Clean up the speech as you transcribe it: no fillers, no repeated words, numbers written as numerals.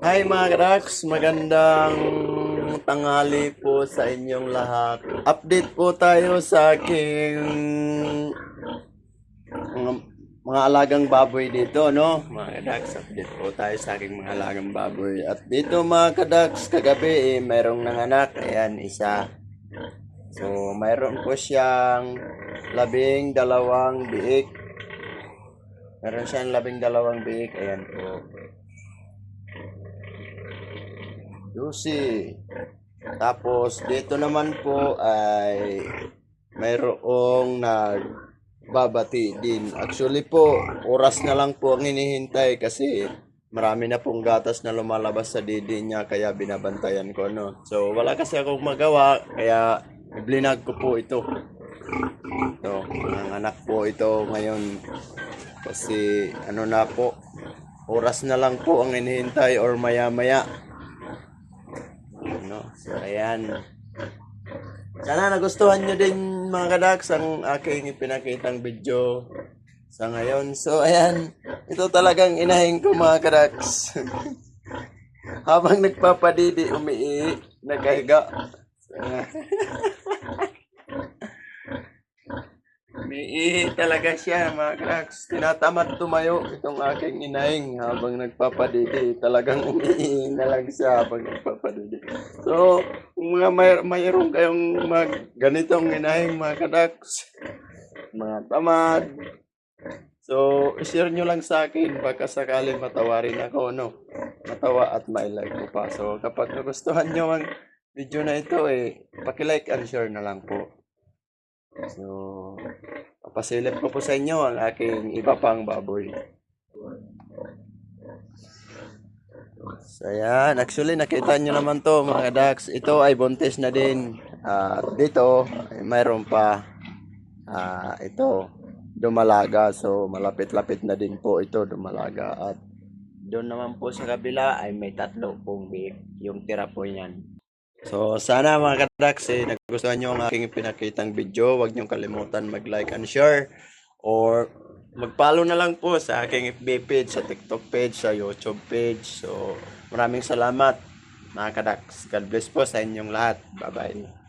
Hi mga Kraks, magandang tanghali po sa inyong lahat. Update po tayo sa aking mga, mga alagang baboy dito, no? Mga Kraks, update po tayo sa aking mga alagang baboy. At dito mga Kraks, kagabi mayroong nanganak, ayan, isa. So, mayroon po siyang 12 biik. Meron siyang 12 biik, ayan po. Juicy. Tapos dito naman po ay mayroong nagbabati din. Actually po, oras na lang po ang hinihintay kasi marami na pong gatas na lumalabas sa didi niya kaya binabantayan ko, no. So wala kasi akong magawa kaya iblinag ko po ito. Ito, mga anak po ito ngayon kasi ano na po, oras na lang po ang hinihintay or maya-maya. No? So, ayan. Sana nagustuhan nyo din mga kadaks ang aking ipinakitang video sa ngayon. So, ayan. Ito talagang inahin ko mga kadaks. Habang nagpapadidi, umiihi, nagkahiga. So, umiihi talaga siya mga kraks. Tinatamad tumayo itong aking inaing habang nagpapadidi. Talagang umiihi na lang siya habang nagpapadidi. So, kung mayroon kayong ganitong inaing mga kraks, mga tamad, so share nyo lang sa akin baka sakaling matawarin ako, no? Matawa at may like ko pa. So, kapag nagustuhan nyo ang video na ito, paki-like and share na lang po. So, papasilip ko po sa inyo ang aking iba pang baboy. So, ayan. Actually, nakita nyo naman to mga ducks. Ito ay buntis na din. Dito, ay mayroon pa. Ito, dumalaga. So, malapit-lapit na din po ito dumalaga. At doon naman po sa kabila ay may 3 pong beef. Yung tira po yan. So, sana mga kadaks, nagustuhan nyo ang aking pinakitang video. Huwag nyo kalimutan mag-like and share. Or mag-follow na lang po sa aking FB page, sa TikTok page, sa YouTube page. So, maraming salamat mga kadaks. God bless po sa inyong lahat. Bye-bye.